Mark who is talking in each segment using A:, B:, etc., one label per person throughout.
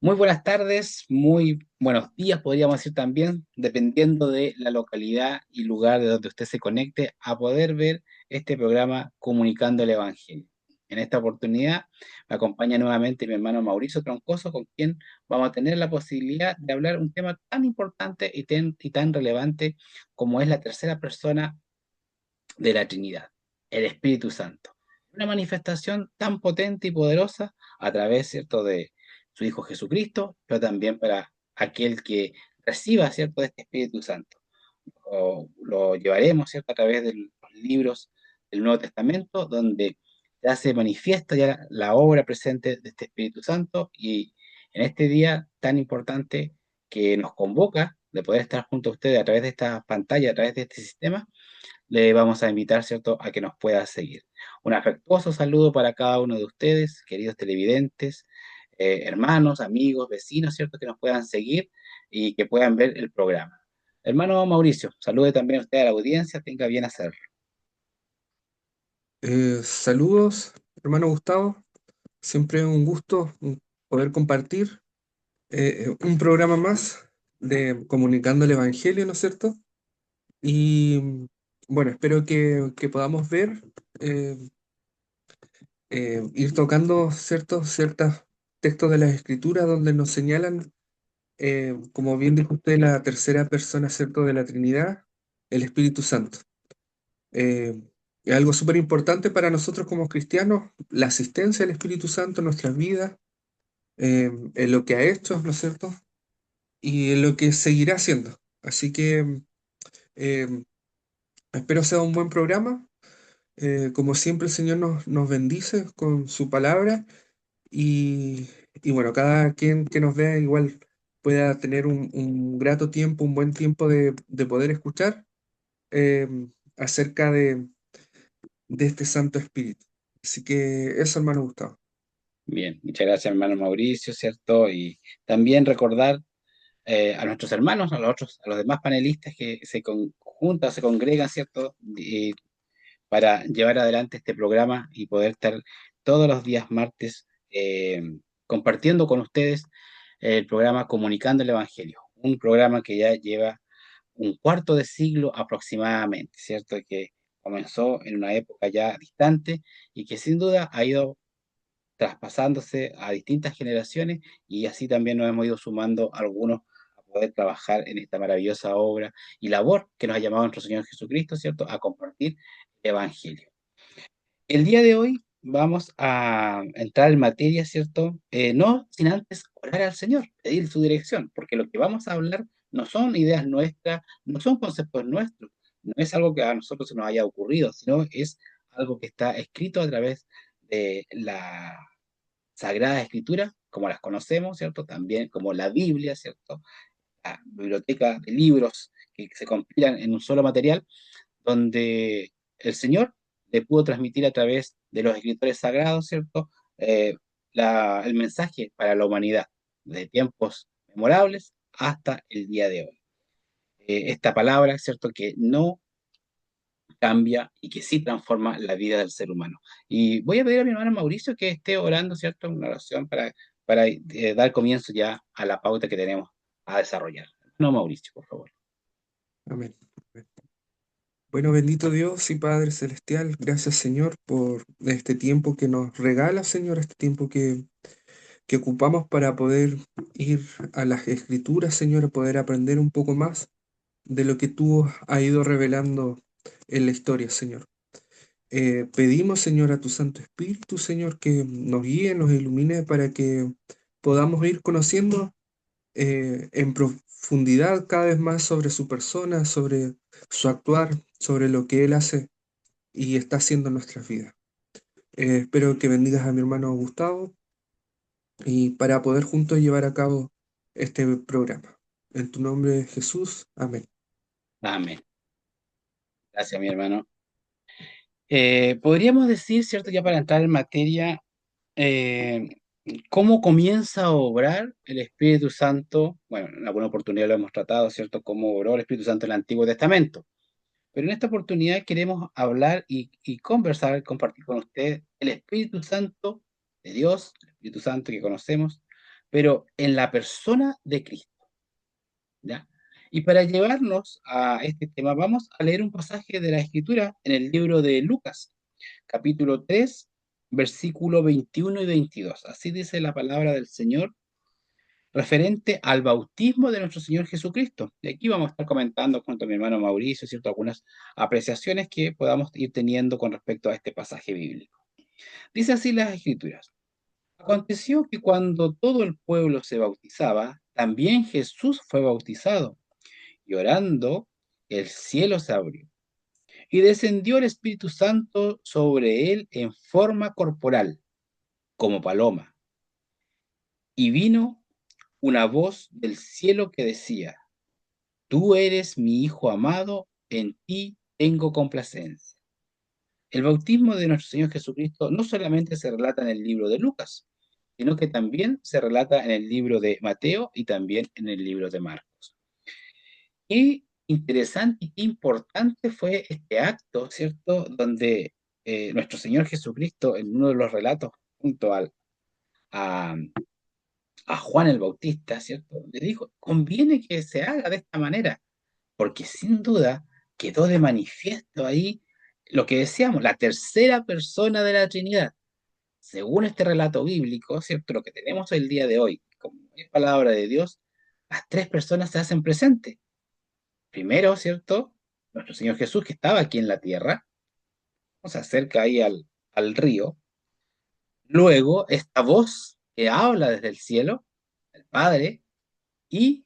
A: Muy buenas tardes, muy buenos días, podríamos decir también, dependiendo de la localidad y lugar de donde usted se conecte, a poder ver este programa Comunicando el Evangelio. En esta oportunidad me acompaña nuevamente mi hermano Mauricio Troncoso, con quien vamos a tener la posibilidad de hablar un tema tan importante y tan relevante como es la tercera persona de la Trinidad, el Espíritu Santo. Una manifestación tan potente y poderosa a través, ¿cierto?, de su Hijo Jesucristo, pero también para aquel que reciba, ¿cierto?, de este Espíritu Santo. Lo llevaremos, ¿cierto?, a través de los libros del Nuevo Testamento, donde ya se manifiesta ya la obra presente de este Espíritu Santo, y en este día tan importante que nos convoca de poder estar junto a ustedes a través de esta pantalla, a través de este sistema, le vamos a invitar, ¿cierto?, a que nos pueda seguir. Un afectuoso saludo para cada uno de ustedes, queridos televidentes, hermanos, amigos, vecinos, ¿cierto?, que nos puedan seguir y que puedan ver el programa. Hermano Mauricio, salude también a usted a la audiencia, tenga bien hacerlo.
B: Saludos, hermano Gustavo. Siempre un gusto poder compartir un programa más de Comunicando el Evangelio, ¿no es cierto? Y bueno, espero que podamos ver, eh, ir tocando ciertos textos de las Escrituras donde nos señalan, como bien dijo usted, la tercera persona, ¿cierto?, de la Trinidad, el Espíritu Santo. Eh, es algo súper importante para nosotros como cristianos, la asistencia del Espíritu Santo en nuestras vidas, en lo que ha hecho, ¿no es cierto? Y en lo que seguirá haciendo. Así que eh, espero sea un buen programa. Como siempre, el Señor nos bendice con su palabra y, y bueno, cada quien que nos vea igual pueda tener un grato tiempo, un buen tiempo de poder escuchar eh, acerca de este Santo Espíritu. Así que eso, hermano Gustavo.
A: Bien, muchas gracias, hermano Mauricio, ¿cierto? Y también recordar a nuestros hermanos, a los otros, a los demás panelistas que se juntan, se congregan, ¿cierto? Para llevar adelante este programa y poder estar todos los días martes compartiendo con ustedes el programa Comunicando el Evangelio, un programa que ya lleva un cuarto de siglo aproximadamente, ¿cierto? Que comenzó en una época ya distante y que sin duda ha ido traspasándose a distintas generaciones, y así también nos hemos ido sumando algunos a poder trabajar en esta maravillosa obra y labor que nos ha llamado nuestro Señor Jesucristo, ¿cierto?, a compartir el Evangelio. El día de hoy vamos a entrar en materia, ¿cierto? No sin antes orar al Señor, pedir su dirección, porque lo que vamos a hablar no son ideas nuestras, no son conceptos nuestros, no es algo que a nosotros se nos haya ocurrido, sino es algo que está escrito a través de la Sagrada Escritura, como las conocemos, ¿cierto? También como la Biblia, ¿cierto? La biblioteca de libros que se compilan en un solo material, donde el Señor le pudo transmitir a través de los escritores sagrados, ¿cierto? Eh, el mensaje para la humanidad, de tiempos memorables hasta el día de hoy. Esta palabra, ¿cierto?, que no cambia y que sí transforma la vida del ser humano. Y voy a pedir a mi hermano Mauricio que esté orando, ¿cierto?, una oración para dar comienzo ya a la pauta que tenemos a desarrollar. No, Mauricio, por favor.
B: Amén. Amén. Bueno, bendito Dios y Padre Celestial, gracias Señor por este tiempo que nos regala, Señor, este tiempo que ocupamos para poder ir a las Escrituras, Señor, a poder aprender un poco más de lo que tú has ido revelando en la historia, Señor. Pedimos, Señor, a tu Santo Espíritu, Señor, que nos guíe, nos ilumine para que podamos ir conociendo en profundidad cada vez más sobre su persona, sobre su actuar, sobre lo que Él hace y está haciendo en nuestras vidas. Espero que bendigas a mi hermano Gustavo y para poder juntos llevar a cabo este programa. En tu nombre, Jesús. Amén.
A: Amén. Gracias, mi hermano. Podríamos decir, ¿cierto?, ya para entrar en materia, eh, cómo comienza a obrar el Espíritu Santo. Bueno, en alguna oportunidad lo hemos tratado, ¿cierto?, cómo obró el Espíritu Santo en el Antiguo Testamento. Pero en esta oportunidad queremos hablar y conversar, compartir con usted el Espíritu Santo de Dios, el Espíritu Santo que conocemos, pero en la persona de Cristo, ¿ya? Y para llevarnos a este tema, vamos a leer un pasaje de la Escritura en el libro de Lucas, capítulo 3, versículo 21 y 22. Así dice la palabra del Señor referente al bautismo de nuestro Señor Jesucristo. Y aquí vamos a estar comentando junto a mi hermano Mauricio, ¿cierto? Algunas apreciaciones que podamos ir teniendo con respecto a este pasaje bíblico. Dice así las Escrituras. Aconteció que cuando todo el pueblo se bautizaba, también Jesús fue bautizado, y orando, el cielo se abrió, y descendió el Espíritu Santo sobre él en forma corporal, como paloma, y vino una voz del cielo que decía, Tú eres mi Hijo amado, en ti tengo complacencia. El bautismo de nuestro Señor Jesucristo no solamente se relata en el libro de Lucas, sino que también se relata en el libro de Mateo y también en el libro de Marcos. Qué interesante y qué importante fue este acto, ¿cierto? Donde nuestro Señor Jesucristo, en uno de los relatos, junto a, a Juan el Bautista, ¿cierto? Le dijo, conviene que se haga de esta manera, porque sin duda quedó de manifiesto ahí lo que decíamos, la tercera persona de la Trinidad. Según este relato bíblico, ¿cierto? Lo que tenemos el día de hoy, como es palabra de Dios, las tres personas se hacen presentes. Primero, ¿cierto? Nuestro Señor Jesús, que estaba aquí en la tierra, se acerca ahí al río. Luego, esta voz que habla desde el cielo, el Padre, y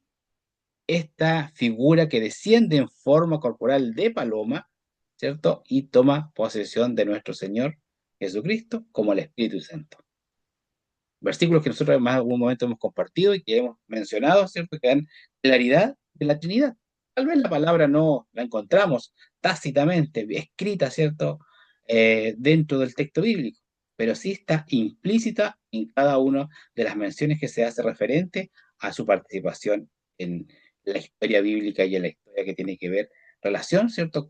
A: esta figura que desciende en forma corporal de paloma, ¿cierto? Y toma posesión de nuestro Señor Jesucristo como el Espíritu Santo. Versículos que nosotros en más algún momento hemos compartido y que hemos mencionado, ¿cierto? Que dan claridad de la Trinidad. Tal vez la palabra no la encontramos tácitamente, escrita, ¿cierto? Dentro del texto bíblico, pero sí está implícita en cada una de las menciones que se hace referente a su participación en la historia bíblica y en la historia que tiene que ver relación, ¿cierto?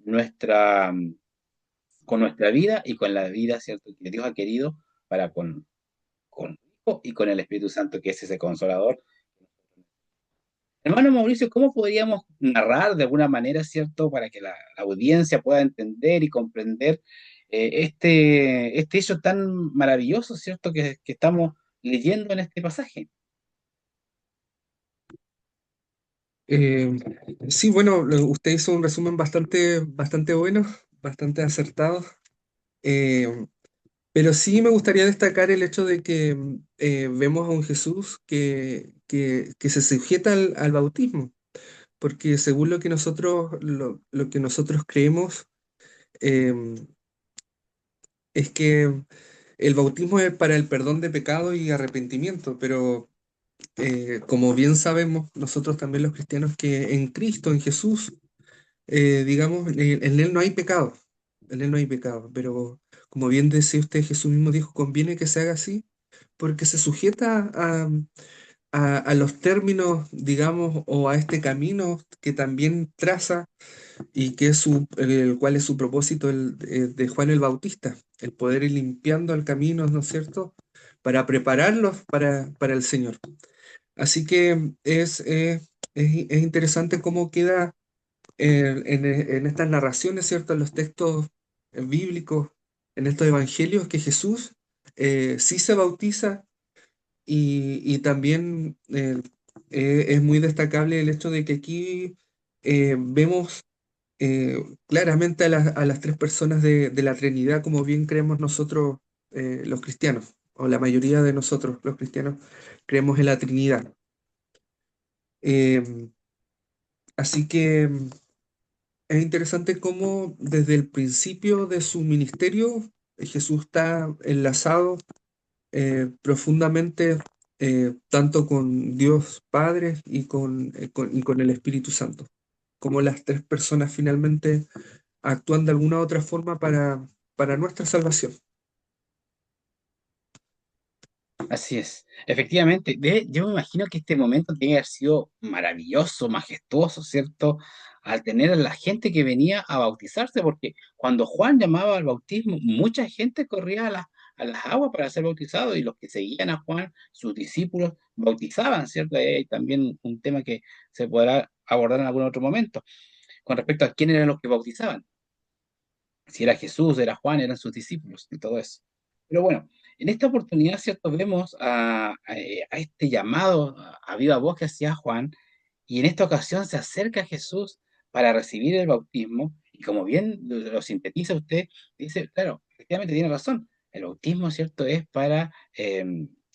A: Nuestra, con nuestra vida y con la vida, ¿cierto? Que Dios ha querido para con el Hijo y con el Espíritu Santo, que es ese consolador. Hermano Mauricio, ¿cómo podríamos narrar de alguna manera, cierto, para que la audiencia pueda entender y comprender este hecho tan maravilloso, cierto, que estamos leyendo en este pasaje?
B: Eh, sí, bueno, usted hizo un resumen bastante bueno, bastante acertado. Eh, pero sí me gustaría destacar el hecho de que vemos a un Jesús que se sujeta al bautismo, porque según lo que nosotros creemos, eh, es que el bautismo es para el perdón de pecado y arrepentimiento, pero como bien sabemos nosotros también los cristianos que en Cristo, en Jesús, digamos, en Él no hay pecado, en Él no hay pecado, pero como bien decía usted, Jesús mismo dijo, conviene que se haga así, porque se sujeta a los términos, digamos, o a este camino que también traza y que es el cual es su propósito de Juan el Bautista, el poder ir limpiando el camino, ¿no es cierto?, para prepararlos para el Señor. Así que es interesante cómo queda en estas narraciones, ¿cierto?, en los textos bíblicos, en estos evangelios, que Jesús sí se bautiza y también es muy destacable el hecho de que aquí vemos claramente a las tres personas de la Trinidad, como bien creemos nosotros los cristianos, o la mayoría de nosotros los cristianos creemos en la Trinidad. Eh, Así que es interesante cómo desde el principio de su ministerio Jesús está enlazado profundamente tanto con Dios Padre y con el Espíritu Santo, como las tres personas finalmente actúan de alguna u otra forma para nuestra salvación.
A: Así es, efectivamente. Yo me imagino que este momento tiene que haber sido maravilloso, majestuoso, ¿cierto? Al tener a la gente que venía a bautizarse, porque cuando Juan llamaba al bautismo, mucha gente corría a las aguas para ser bautizados y los que seguían a Juan, sus discípulos, bautizaban, ¿cierto? Hay también un tema que se podrá abordar en algún otro momento con respecto a quién eran los que bautizaban. Si era Jesús, era Juan, eran sus discípulos y todo eso. Pero bueno, en esta oportunidad, ¿cierto? Vemos a este llamado a viva voz que hacía Juan, y en esta ocasión se acerca a Jesús para recibir el bautismo, y como bien lo sintetiza usted, dice, claro, efectivamente tiene razón, el bautismo, ¿cierto? Es para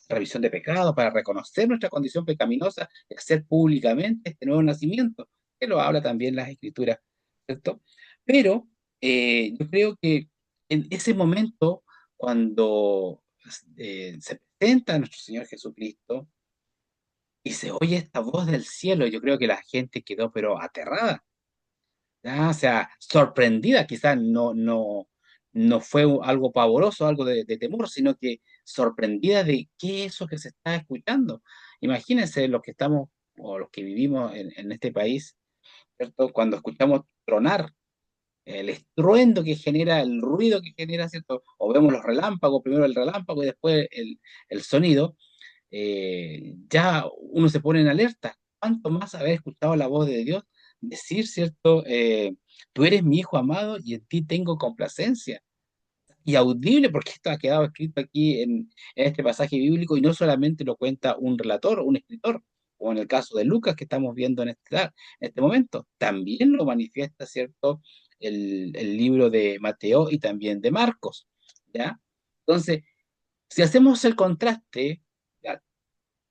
A: revisión de pecado, para reconocer nuestra condición pecaminosa y hacer públicamente este nuevo nacimiento, que lo habla también las Escrituras, ¿cierto? Pero yo creo que en ese momento, cuando se presenta nuestro Señor Jesucristo y se oye esta voz del cielo, yo creo que la gente quedó pero aterrada, ¿ya? O sea, sorprendida, quizás no fue algo pavoroso, algo de temor, sino que sorprendida de qué es eso que se está escuchando. Imagínense los que estamos o los que vivimos en este país, ¿cierto? Cuando escuchamos tronar, el estruendo que genera, el ruido que genera, ¿cierto? O vemos los relámpagos, primero el relámpago y después el sonido, ya uno se pone en alerta. ¿Cuánto más haber escuchado la voz de Dios decir, ¿cierto? Tú eres mi hijo amado y en ti tengo complacencia. Y audible, porque esto ha quedado escrito aquí en este pasaje bíblico y no solamente lo cuenta un relator, un escritor, o en el caso de Lucas que estamos viendo en este momento, también lo manifiesta, ¿cierto? El libro de Mateo y también de Marcos, ¿ya? Entonces, si hacemos el contraste, ya,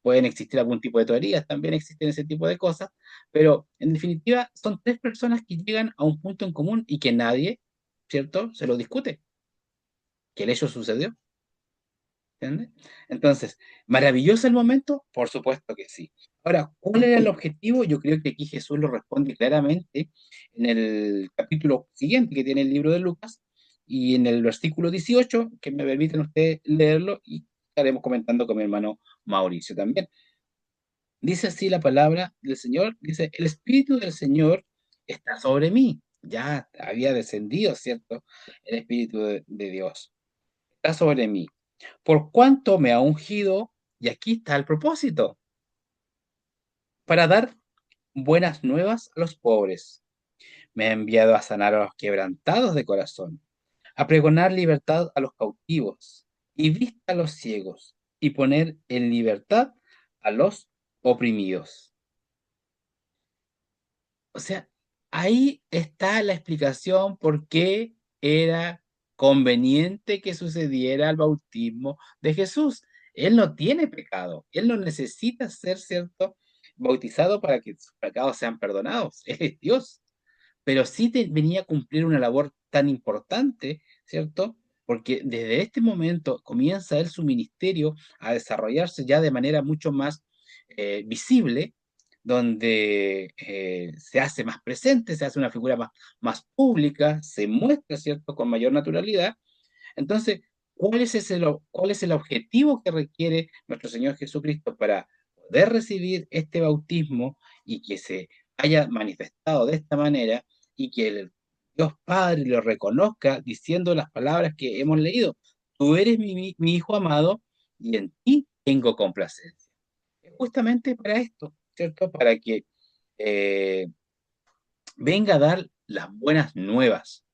A: pueden existir algún tipo de teorías, también existen ese tipo de cosas, pero en definitiva son tres personas que llegan a un punto en común y que nadie, ¿cierto? Se lo discute, que el hecho sucedió. ¿Entiendes? Entonces, ¿maravilloso el momento? Por supuesto que sí. Ahora, ¿cuál era el objetivo? Yo creo que aquí Jesús lo responde claramente en el capítulo siguiente que tiene el libro de Lucas y en el versículo 18, que me permiten ustedes leerlo y estaremos comentando con mi hermano Mauricio también. Dice así la palabra del Señor, dice, el Espíritu del Señor está sobre mí. Ya había descendido, ¿cierto? El Espíritu de Dios está sobre mí por cuanto me ha ungido, y aquí está el propósito, para dar buenas nuevas a los pobres. Me ha enviado a sanar a los quebrantados de corazón, a pregonar libertad a los cautivos y vista a los ciegos, y poner en libertad a los oprimidos. O sea, ahí está la explicación por qué era conveniente que sucediera el bautismo de Jesús. Él no tiene pecado, él no necesita ser, ¿cierto?, bautizado para que sus pecados sean perdonados. Él es Dios, pero sí venía a cumplir una labor tan importante, ¿cierto? Porque desde este momento comienza él su ministerio a desarrollarse ya de manera mucho más visible, donde se hace más presente, se hace una figura más pública, se muestra, ¿cierto?, con mayor naturalidad. Entonces, ¿cuál es el objetivo que requiere nuestro Señor Jesucristo para poder recibir este bautismo y que se haya manifestado de esta manera y que el Dios Padre lo reconozca diciendo las palabras que hemos leído? Tú eres mi hijo amado y en ti tengo complacencia. Es justamente para esto, ¿cierto? Para que eh, venga a dar las buenas nuevas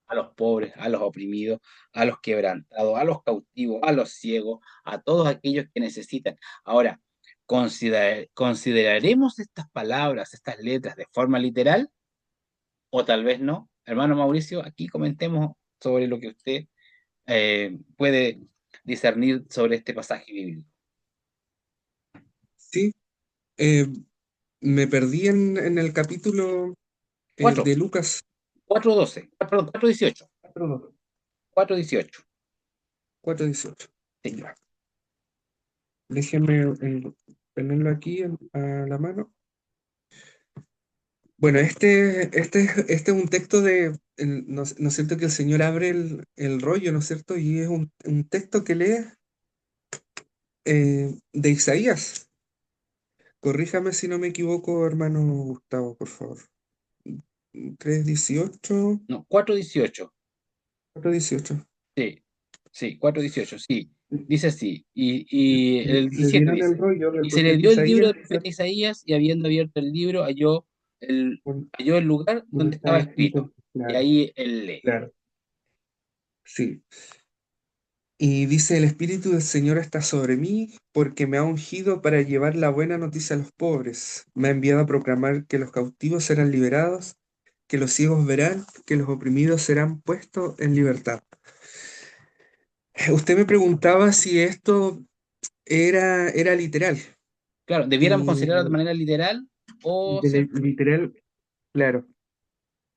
A: a los pobres, a los oprimidos, a los quebrantados, a los cautivos, a los ciegos, a todos aquellos que necesitan. Ahora, ¿consideraremos estas palabras, estas letras de forma literal o tal vez no? Hermano Mauricio, aquí comentemos sobre lo que usted puede discernir sobre este pasaje bíblico.
B: Sí, eh, me perdí en el capítulo
A: 4,
B: de Lucas
A: 4:12, perdón, 4:18, 4:18.
B: 4:18.
A: Sí.
B: Ya. Déjenme tenerlo aquí a la mano. Bueno, este es un texto ¿no es cierto? Que el Señor abre el rollo, ¿no es cierto? Y es un texto que lee de Isaías. Corríjame si no me equivoco, hermano Gustavo, por favor. 3:18,
A: No, 4:18.
B: 4:18.
A: Sí. Sí, 4:18, sí. Dice así. Y el
B: Le
A: 17
B: dieron el
A: dice,
B: rollo del
A: y se le
B: profeta
A: dio el libro
B: Isaías,
A: del profeta
B: ¿cierto?
A: Isaías, y habiendo abierto el libro, el,
B: Donde
A: halló el lugar
B: donde
A: donde estaba
B: estaba
A: escrito.
B: escrito,
A: Y
B: claro,
A: ahí él lee.
B: claro, sí. Y dice, el Espíritu del Señor está sobre mí porque me ha ungido para llevar la buena noticia a los pobres. Me ha enviado a proclamar que los cautivos serán liberados, que los ciegos verán, que los oprimidos serán puestos en libertad. Usted me preguntaba si esto era literal.
A: Claro, debiéramos
B: Y
A: considerarlo de manera literal o, ¿cierto?
B: literal, claro.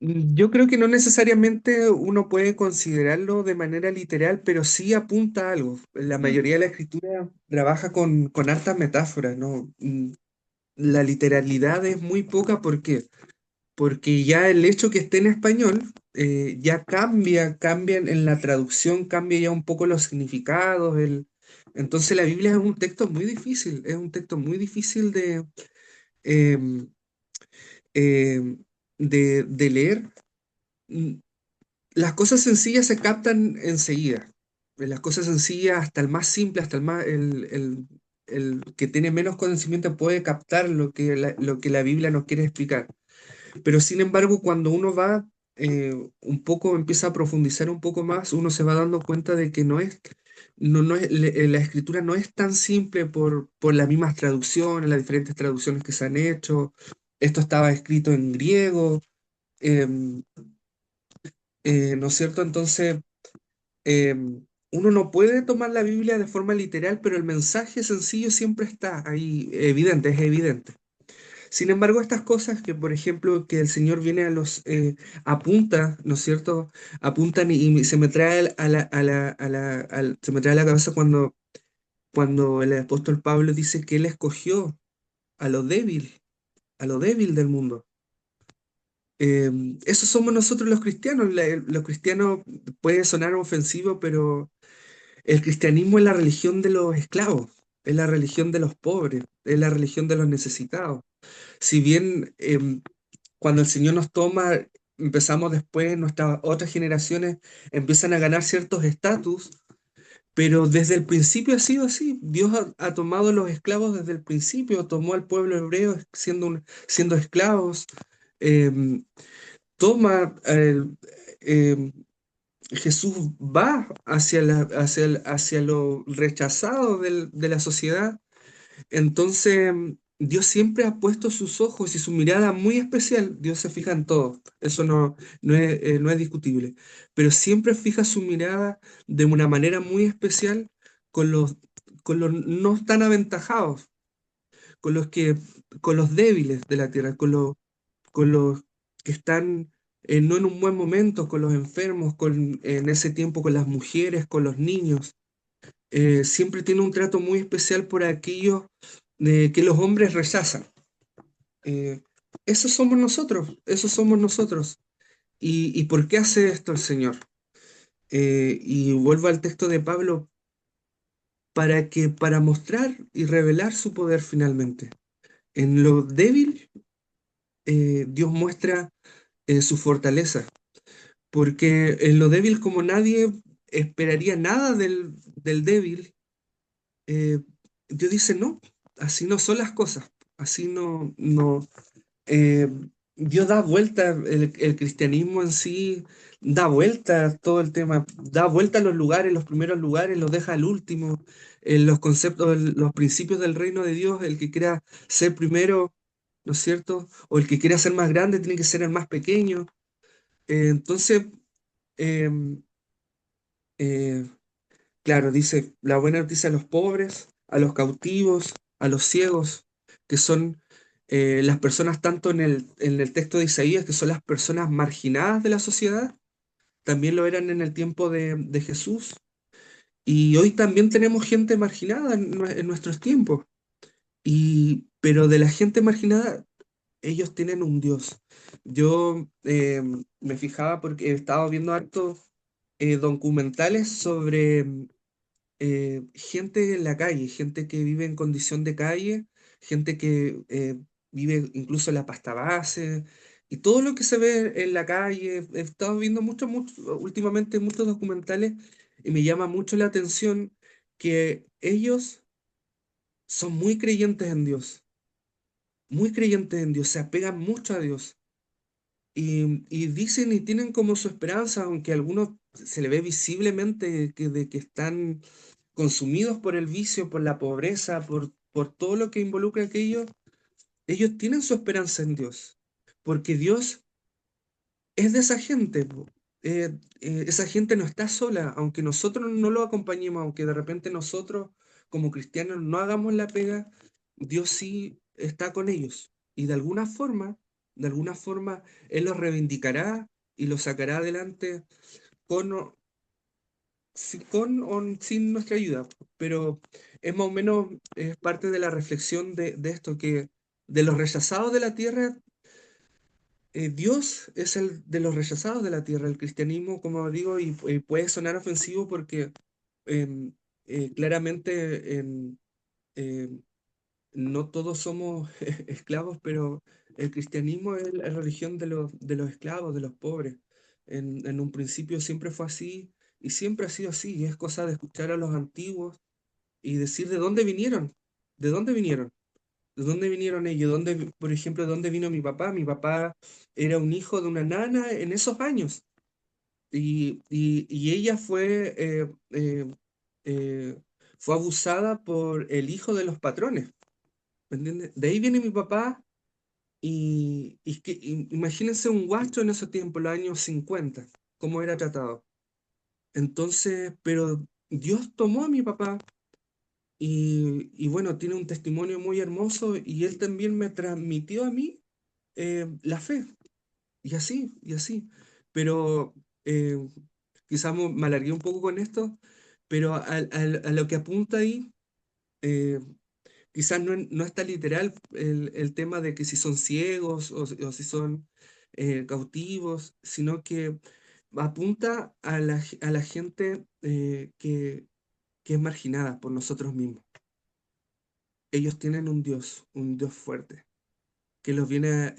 B: Yo creo que no necesariamente uno puede considerarlo de manera literal, pero sí apunta a algo. La
A: Mm,
B: mayoría de la escritura trabaja con hartas metáforas, ¿no? La literalidad es muy poca, ¿por qué? Porque ya el hecho que esté en español ya cambia en la traducción, cambia ya un poco los significados. Entonces la Biblia es un texto muy difícil, es un texto muy difícil em, em, de leer. Mm, Las cosas sencillas se captan enseguida. Las cosas sencillas, hasta el más simple, hasta el que tiene menos conocimiento puede captar lo que la Biblia nos quiere explicar. Pero sin embargo, cuando uno va un poco, empieza a profundizar un poco más, uno se va dando cuenta de que la escritura no es tan simple por las mismas traducciones, las diferentes traducciones que se han hecho. Esto estaba escrito en griego, em, ¿no es cierto? Entonces, uno no puede tomar la Biblia de forma literal, pero el mensaje sencillo siempre está ahí, evidente, es evidente. Sin embargo, estas cosas que, por ejemplo, que el Señor viene apunta, ¿no es cierto? Apuntan y se me trae se me trae a la cabeza cuando el apóstol Pablo dice que él escogió a a lo débil del mundo. Eso somos nosotros los cristianos. Los cristianos puede sonar ofensivo, pero el cristianismo es la religión de los esclavos, es la religión de los pobres, es la religión de los necesitados. Si bien cuando el Señor nos toma, empezamos después, nuestras otras generaciones empiezan a ganar ciertos estatus, pero desde el principio ha sido así. Dios ha tomado los esclavos desde el principio, tomó al pueblo hebreo siendo esclavos, em, toma, em, Jesús va hacia lo rechazado de la sociedad. Entonces, Dios siempre ha puesto sus ojos y su mirada muy especial. Dios se fija en todo, eso no es discutible. Pero siempre fija su mirada de una manera muy especial con con los no tan aventajados, con con los débiles de la tierra, con los que están no en un buen momento, con los enfermos, en ese tiempo con las mujeres, con los niños. Siempre tiene un trato muy especial por aquellos que los hombres rechazan. Eh, Esos somos nosotros, esos somos nosotros. Y por qué hace esto el Señor? Y vuelvo al texto de Pablo para mostrar y revelar su poder finalmente. En lo débil, Dios muestra su fortaleza, porque en lo débil como nadie esperaría nada del débil, eh, Dios dice, no, así no son las cosas, así no. eh, Dios da vuelta, el cristianismo en sí da vuelta todo el tema, da vuelta a los lugares, los primeros lugares, los deja al último, los conceptos, los principios del reino de Dios, el que quiera ser primero, ¿no es cierto? O el que quiera ser más grande tiene que ser el más pequeño. Entonces, em, eh, claro, dice la buena noticia a los pobres, a los cautivos, a los ciegos, que son las personas tanto en el texto de Isaías, que son las personas marginadas de la sociedad, también lo eran en el tiempo de Jesús. Y hoy también tenemos gente marginada en nuestros tiempos. Pero de la gente marginada, ellos tienen un Dios. Yo me fijaba porque he estado viendo hartos documentales sobre gente en la calle, gente que vive en condición de calle, gente que vive incluso en la pasta base, y todo lo que se ve en la calle. He estado viendo últimamente muchos documentales Y me llama mucho la atención que ellos son muy creyentes en Dios, se apegan mucho a Dios. Y dicen y tienen como su esperanza, aunque a algunos se le ve visiblemente de que están consumidos por el vicio, por la pobreza, por todo lo que involucra aquello, ellos tienen su esperanza en Dios, porque Dios es de esa gente. Po. Esa gente no está sola, aunque nosotros no lo acompañemos, aunque de repente nosotros como cristianos no hagamos la pega, Dios sí está con ellos. Y de alguna forma, Él los reivindicará y los sacará adelante con, con o sin nuestra ayuda. Pero es más o menos parte de la reflexión de esto, que de los rechazados de la tierra Dios es el de los rechazados de la tierra. El cristianismo, como digo, y puede sonar ofensivo porque em, claramente em, no todos somos esclavos, pero el cristianismo es la religión de los esclavos, de los pobres. En un principio siempre fue así y siempre ha sido así. Y es cosa de escuchar a los antiguos y decir de dónde vinieron, de dónde vinieron. ¿De dónde vinieron ellos? Por ejemplo, de dónde vino mi papá? Mi papá era un hijo de una nana en esos años y ella fue abusada por el hijo de los patrones, ¿me entiendes? De ahí viene mi papá imagínense un guacho en ese tiempo, los años 50 cómo era tratado. Entonces, pero Dios tomó a mi papá y bueno, tiene un testimonio muy hermoso y él también me transmitió a mí la fe, y así, y así. Pero eh, quizás me alargué un poco con esto, pero a lo que apunta ahí, eh, quizás no está literal el tema de que si son ciegos o si son cautivos, sino que apunta a a la gente que es marginada por nosotros mismos. Ellos tienen un Dios fuerte que los viene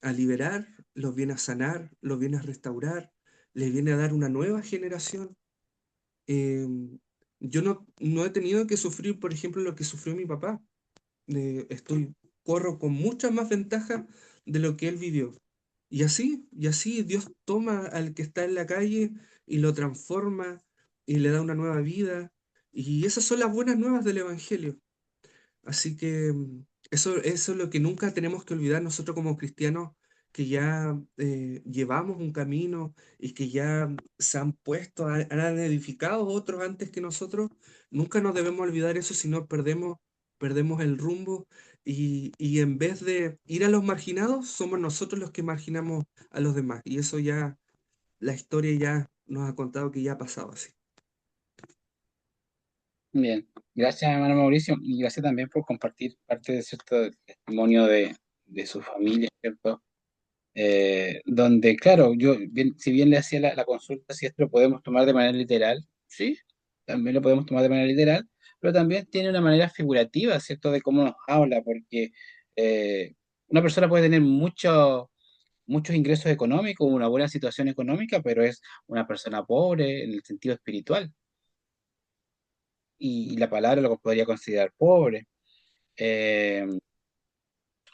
B: a liberar, los viene a sanar, los viene a restaurar, les viene a dar una nueva generación. Eh, yo no he tenido que sufrir, por ejemplo, lo que sufrió mi papá. Corro con muchas más ventajas de lo que él vivió. Y así Dios toma al que está en la calle y lo transforma y le da una nueva vida. Y esas son las buenas nuevas del Evangelio. Así que eso es lo que nunca tenemos que olvidar nosotros como cristianos, que ya llevamos un camino y que ya se han puesto, han edificado otros antes que nosotros. Nunca nos debemos olvidar eso, si no perdemos el rumbo y en vez de ir a los marginados, somos nosotros los que marginamos a los demás. Y eso ya, la historia ya nos ha contado que ya ha pasado así.
A: Bien, gracias hermano Mauricio y gracias también por compartir parte de cierto testimonio de su familia, ¿cierto? Donde, claro, si bien le hacía la consulta, si esto lo podemos tomar de manera literal, sí, también lo podemos tomar de manera literal, pero también tiene una manera figurativa, ¿cierto? De cómo nos habla, porque eh, una persona puede tener muchos ingresos económicos, una buena situación económica, pero es una persona pobre en el sentido espiritual, y la palabra lo podría considerar pobre. Eh,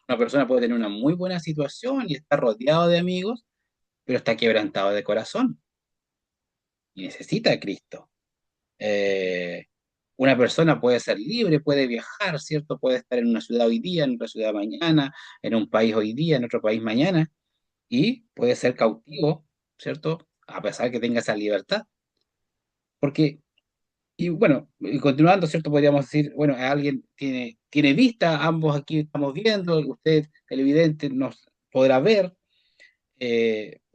A: una persona puede tener una muy buena situación y estar rodeado de amigos, pero está quebrantado de corazón y necesita a Cristo. Eh, una persona puede ser libre, puede viajar, ¿cierto? Puede estar en una ciudad hoy día, en otra ciudad mañana, en un país hoy día, en otro país mañana, y puede ser cautivo, ¿cierto? A pesar que tenga esa libertad. Porque, y bueno, y continuando, ¿cierto? Podríamos decir, bueno, alguien tiene vista, ambos aquí estamos viendo, usted, televidente, nos podrá ver,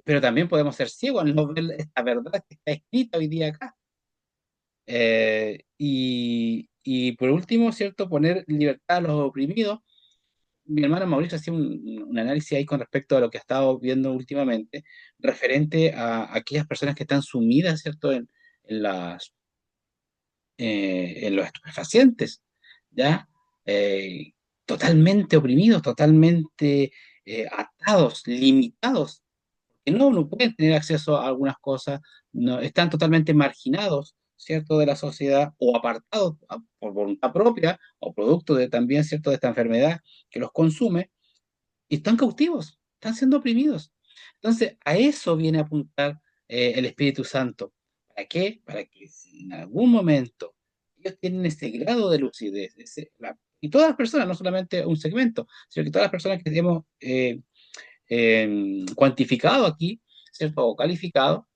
A: pero también podemos ser ciegos al no ver esta verdad que está escrita hoy día acá. Y por último, ¿cierto? Poner libertad a los oprimidos. Mi hermano Mauricio hacía un análisis ahí con respecto a lo que ha estado viendo últimamente, referente a aquellas personas que están sumidas, ¿cierto? En en los estupefacientes, ¿ya? Totalmente oprimidos, totalmente atados, limitados, que no pueden tener acceso a algunas cosas, no, están totalmente marginados, ¿cierto?, de la sociedad o apartados por voluntad propia o producto de también, ¿cierto?, de esta enfermedad que los consume y están cautivos, están siendo oprimidos. Entonces, a eso viene a apuntar el Espíritu Santo. ¿Para qué? Para que si en algún momento ellos tienen ese grado de lucidez, y todas las personas, no solamente un segmento, sino que todas las personas que hemos cuantificado aquí, ¿cierto? O calificado,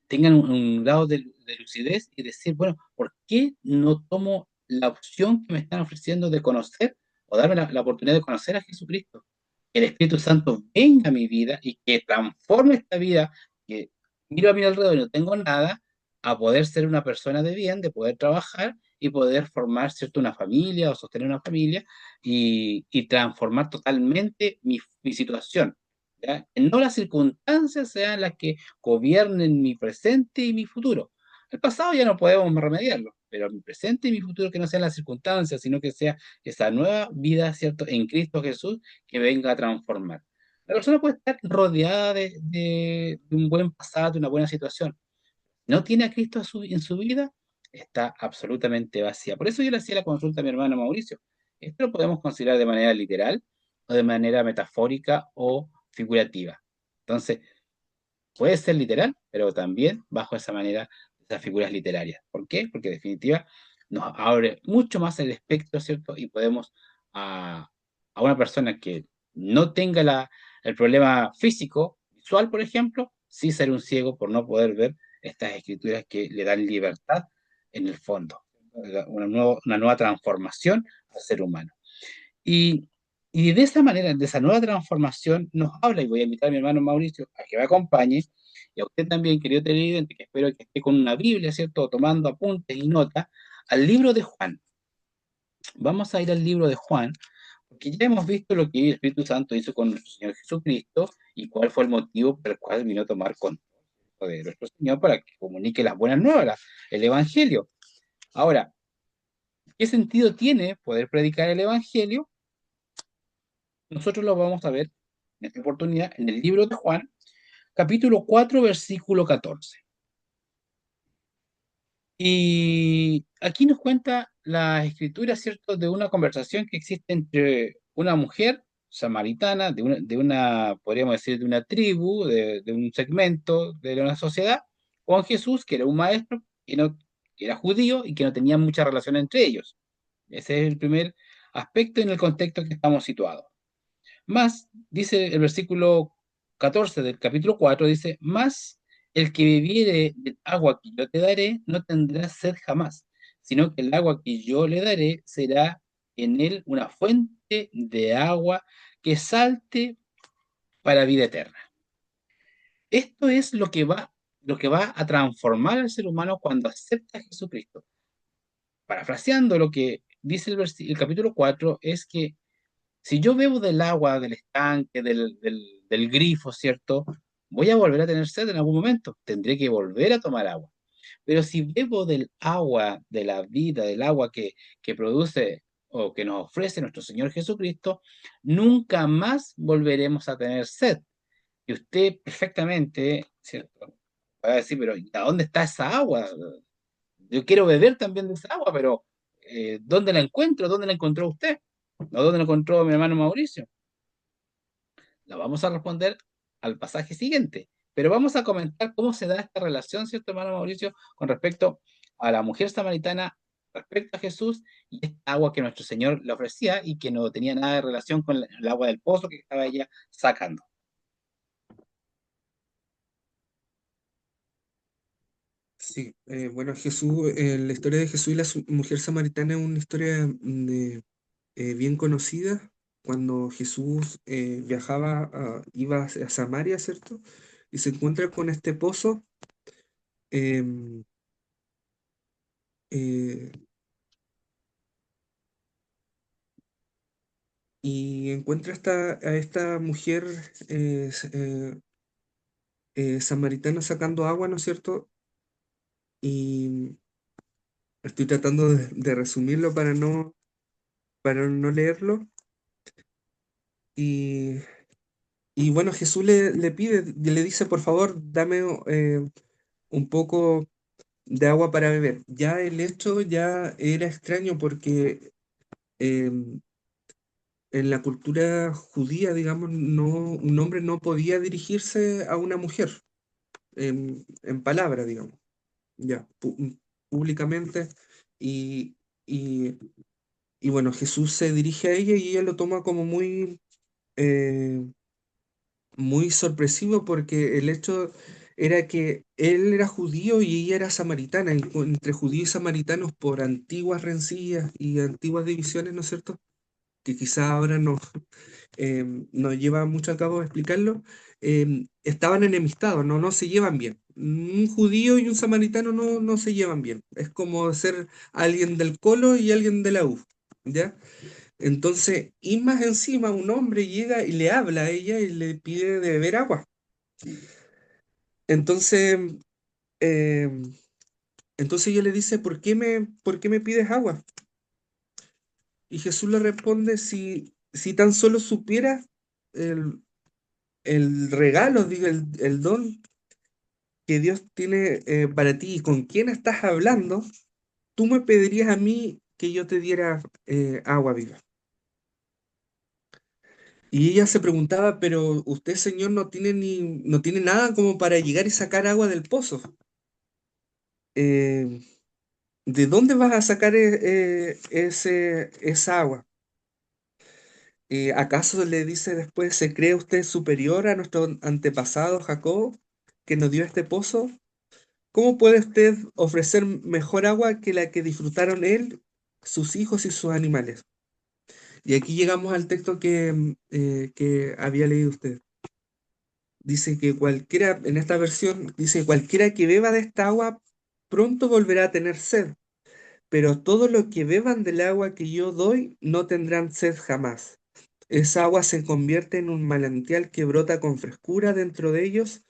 A: tengan un grado de lucidez y decir, bueno, ¿por qué no tomo la opción que me están ofreciendo de conocer o darme la oportunidad de conocer a Jesucristo? Que el Espíritu Santo venga a mi vida y que transforme esta vida, que miro a mi alrededor y no tengo nada, a poder ser una persona de bien, de poder trabajar y poder formar, ¿cierto?, una familia o sostener una familia y transformar totalmente mi situación. ¿Ya? Que no las circunstancias sean las que gobiernen mi presente y mi futuro. El pasado ya no podemos remediarlo, pero mi presente y mi futuro que no sean las circunstancias, sino que sea esa nueva vida, ¿cierto?, en Cristo Jesús que venga a transformar. La persona puede estar rodeada de un buen pasado, de una buena situación. No tiene a Cristo en su vida, está absolutamente vacía. Por eso yo le hacía la consulta a mi hermano Mauricio. Esto lo podemos considerar de manera literal o de manera metafórica o figurativa. Entonces, puede ser literal, pero también bajo esa manera, esas figuras literarias. ¿Por qué? Porque en definitiva nos abre mucho más el espectro, ¿cierto? Y podemos a una persona que no tenga el problema físico, visual, por ejemplo, sí ser un ciego por no poder ver estas escrituras que le dan libertad en el fondo, una nueva transformación al ser humano. Y, y de esa manera, de esa nueva transformación, nos habla, y voy a invitar a mi hermano Mauricio a que me acompañe, y a usted también, querido televidente, que espero que esté con una Biblia, ¿cierto?, tomando apuntes y notas, al libro de Juan. Vamos a ir al libro de Juan, porque ya hemos visto lo que el Espíritu Santo hizo con nuestro Señor Jesucristo y cuál fue el motivo por el cual vino a tomar control de nuestro Señor para que comunique las buenas nuevas, el Evangelio. Ahora, ¿qué sentido tiene poder predicar el Evangelio? Nosotros lo vamos a ver en esta oportunidad en el libro de Juan, capítulo 4, versículo 14. Y aquí nos cuenta la escritura, ¿cierto?, de una conversación que existe entre una mujer samaritana, podríamos decir, de una tribu, de un segmento de una sociedad, con Jesús, que era un maestro, que era judío y que no tenía mucha relación entre ellos. Ese es el primer aspecto en el contexto que estamos situados. Más, dice el versículo 14 del capítulo 4 dice, más el que bebiere del agua que yo te daré no tendrá sed jamás, sino que el agua que yo le daré será en él una fuente de agua que salte para vida eterna. Esto es lo que va a transformar al ser humano cuando acepta a Jesucristo. Parafraseando lo que dice el capítulo 4 es que si yo bebo del agua, del estanque, del grifo, ¿cierto? Voy a volver a tener sed en algún momento. Tendré que volver a tomar agua. Pero si bebo del agua de la vida, del agua que produce o que nos ofrece nuestro Señor Jesucristo, nunca más volveremos a tener sed. Y usted perfectamente, ¿cierto? Va a decir, pero ¿a dónde está esa agua? Yo quiero beber también de esa agua, pero ¿dónde la encuentro? ¿Dónde la encontró usted? ¿O dónde la encontró mi hermano Mauricio? La vamos a responder al pasaje siguiente, pero vamos a comentar cómo se da esta relación, ¿cierto, hermano Mauricio, con respecto a la mujer samaritana, respecto a Jesús y esta agua que nuestro Señor le ofrecía y que no tenía nada de relación con el agua del pozo que estaba ella sacando.
B: Sí, bueno, Jesús, la historia de Jesús y la mujer samaritana es una historia bien conocida. Cuando Jesús viajaba, iba a Samaria, ¿cierto? Y se encuentra con este pozo, em, eh, y encuentra a esta mujer samaritana sacando agua, ¿no es cierto? Y estoy tratando de resumirlo para no leerlo. Y Y bueno, Jesús le pide, le dice, por favor, dame un poco de agua para beber. Ya el hecho ya era extraño porque em, en la cultura judía, digamos, no, un hombre no podía dirigirse a una mujer en palabra, digamos, ya, públicamente. Y, y, y bueno, Jesús se dirige a ella y ella lo toma como eh, muy sorpresivo porque el hecho era que él era judío y ella era samaritana, y entre judíos y samaritanos por antiguas rencillas y antiguas divisiones, ¿no es cierto? Que quizás ahora no, nos lleva mucho a cabo explicarlo, estaban enemistados, no se llevan bien. Un judío y un samaritano no se llevan bien. Es como ser alguien del Colo y alguien de la U, ¿ya? Entonces, y más encima, un hombre llega y le habla a ella y le pide de beber agua. Entonces, em, entonces ella le dice, por qué me pides agua? Y Jesús le responde, si tan solo supieras el, el regalo, digo, el don que Dios tiene para ti y con quién estás hablando, tú me pedirías a mí que yo te diera agua viva. Y ella se preguntaba, pero usted, Señor, no tiene nada como para llegar y sacar agua del pozo. Eh, ¿De dónde vas a sacar esa agua? ¿Acaso le dice después, se cree usted superior a nuestro antepasado Jacob, que nos dio este pozo? ¿Cómo puede usted ofrecer mejor agua que la que disfrutaron él, sus hijos y sus animales? Y aquí llegamos al texto que había leído usted. Dice que cualquiera, en esta versión, dice, cualquiera que beba de esta agua pronto volverá a tener sed, pero todos los que beban del agua que yo doy no tendrán sed jamás. Esa agua se convierte en un manantial que brota con frescura dentro de ellos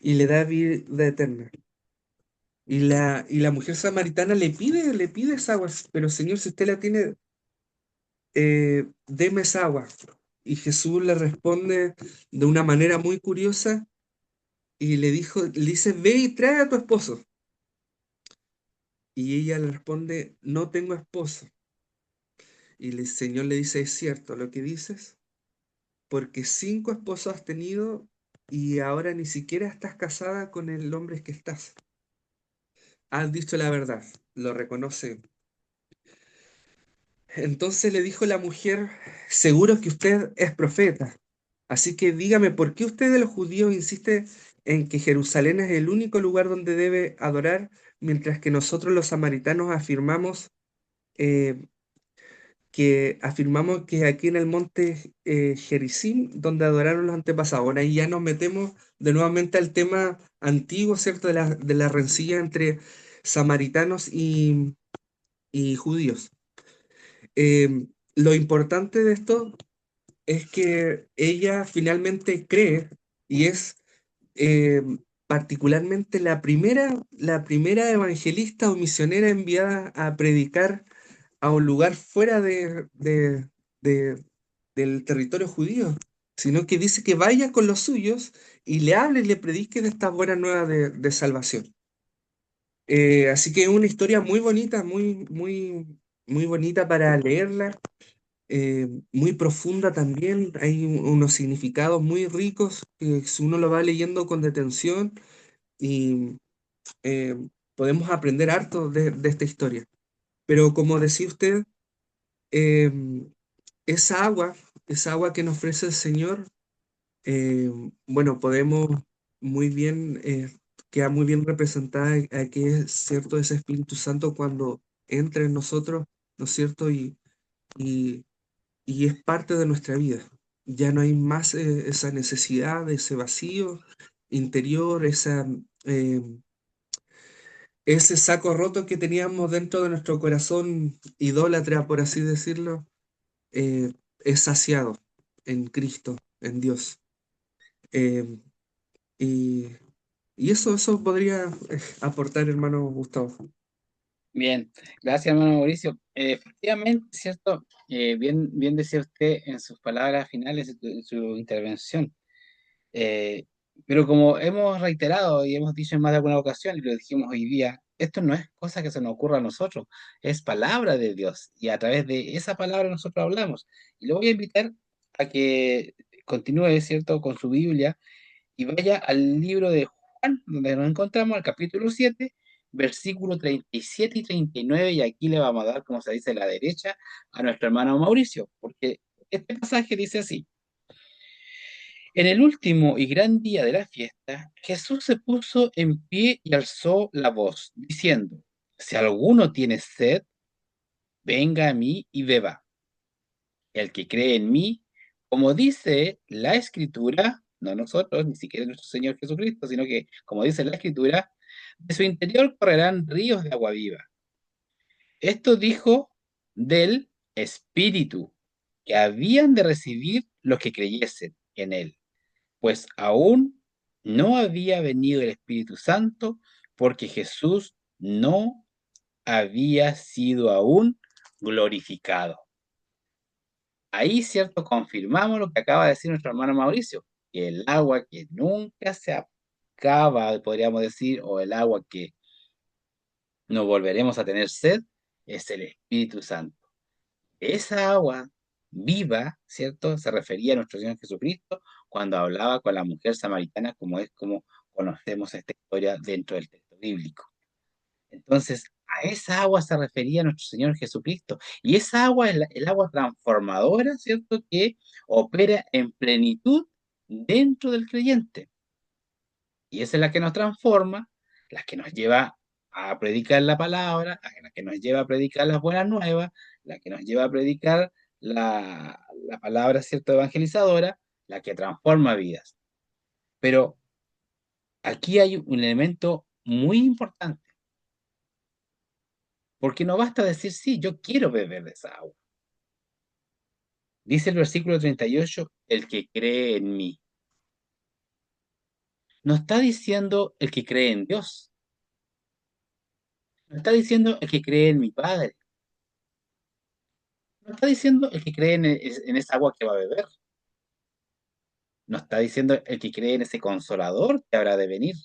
B: y le da vida eterna. Y la mujer samaritana le pide esa agua, pero Señor, si usted la tiene, deme esa agua. Y Jesús le responde de una manera muy curiosa y le dice, ve y trae a tu esposo. Y ella le responde, no tengo esposo. Y el Señor le dice, es cierto lo que dices, porque 5 esposos has tenido y ahora ni siquiera estás casada con el hombre que estás. Has dicho la verdad, lo reconoce. Entonces le dijo la mujer, seguro que usted es profeta. Así que dígame, ¿por qué usted de los judíos insiste en que Jerusalén es el único lugar donde debe adorar, mientras que nosotros los samaritanos eh, afirmamos que aquí en el monte Gerizim, donde adoraron los antepasados? Ahora ahí ya nos metemos de nuevamente al tema antiguo, ¿cierto? De la rencilla entre samaritanos y judíos. Lo importante de esto es que ella finalmente cree y es eh, particularmente la primera evangelista o misionera enviada a predicar a un lugar fuera de- del territorio judío, sino que dice que vaya con los suyos y le hable y le predique de estas buenas nuevas de salvación. Así que es una historia muy bonita, muy bonita para leerla, muy profunda también. Hay unos significados muy ricos que si uno lo va leyendo con detención y eh, podemos aprender harto de esta historia. Pero como decía usted, eh, esa agua, esa agua que nos ofrece el Señor, eh, bueno, podemos muy bien, queda muy bien representada a que es cierto ese Espíritu Santo cuando entra en nosotros, ¿no es cierto? Y, y es parte de nuestra vida. Ya no hay más esa necesidad, ese vacío interior, eh, ese saco roto que teníamos dentro de nuestro corazón idólatra, por así decirlo, es saciado en Cristo, en Dios. Eh, y, y eso podría aportar, hermano Gustavo.
A: Bien, gracias, hermano Mauricio. Efectivamente, ¿cierto? Bien decía usted en sus palabras finales, en su intervención. Eh, pero como hemos reiterado y hemos dicho en más de alguna ocasión, y lo dijimos hoy día, esto no es cosa que se nos ocurra a nosotros, es palabra de Dios, y a través de esa palabra nosotros hablamos. Y le voy a invitar a que continúe, ¿cierto?, con su Biblia y vaya al libro de Juan, donde nos encontramos, al capítulo 7 versículo 37 y 39, y aquí le vamos a dar, como se dice, a la derecha a nuestro hermano Mauricio, porque este pasaje dice así: en el último y gran día de la fiesta, Jesús se puso en pie y alzó la voz, diciendo: si alguno tiene sed, venga a mí y beba. El que cree en mí, como dice la Escritura, no nosotros, ni siquiera nuestro Señor Jesucristo, sino que, como dice la Escritura, de su interior correrán ríos de agua viva. Esto dijo del Espíritu que habían de recibir los que creyesen en él, pues aún no había venido el Espíritu Santo, porque Jesús no había sido aún glorificado. Ahí, cierto, confirmamos lo que acaba de decir nuestro hermano Mauricio, que el agua que nunca se acaba, podríamos decir, o el agua que no volveremos a tener sed, es el Espíritu Santo. Esa agua viva, ¿cierto? Se refería a nuestro Señor Jesucristo cuando hablaba con la mujer samaritana, como es como conocemos esta historia dentro del texto bíblico. Entonces, a esa agua se refería nuestro Señor Jesucristo. Y esa agua es el agua transformadora, ¿cierto? Que opera en plenitud dentro del creyente. Y esa es la que nos transforma, la que nos lleva a predicar la palabra, la que nos lleva a predicar las buenas nuevas, la que nos lleva a predicar la palabra, ¿cierto?, evangelizadora, la que transforma vidas. Pero aquí hay un elemento muy importante, porque no basta decir, sí, yo quiero beber de esa agua. Dice el versículo 38, el que cree en mí. No está diciendo el que cree en Dios, no está diciendo el que cree en mi Padre, no está diciendo el que cree en esa agua que va a beber, no está diciendo el que cree en ese consolador que habrá de venir,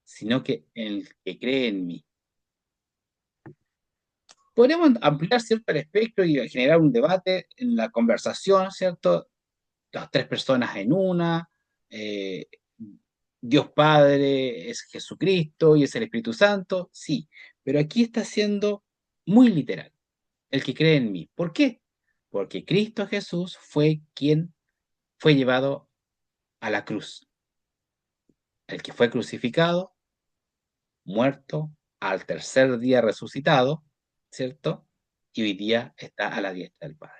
A: sino que el que cree en mí. Podríamos ampliar, ¿cierto?, el espectro y generar un debate en la conversación, ¿cierto? Las tres personas en una, eh, Dios Padre es Jesucristo y es el Espíritu Santo, sí, pero aquí está siendo muy literal, el que cree en mí. ¿Por qué? Porque Cristo Jesús fue quien fue llevado a la cruz, el que fue crucificado, muerto, al tercer día resucitado, ¿cierto? Y hoy día está a la diestra del Padre.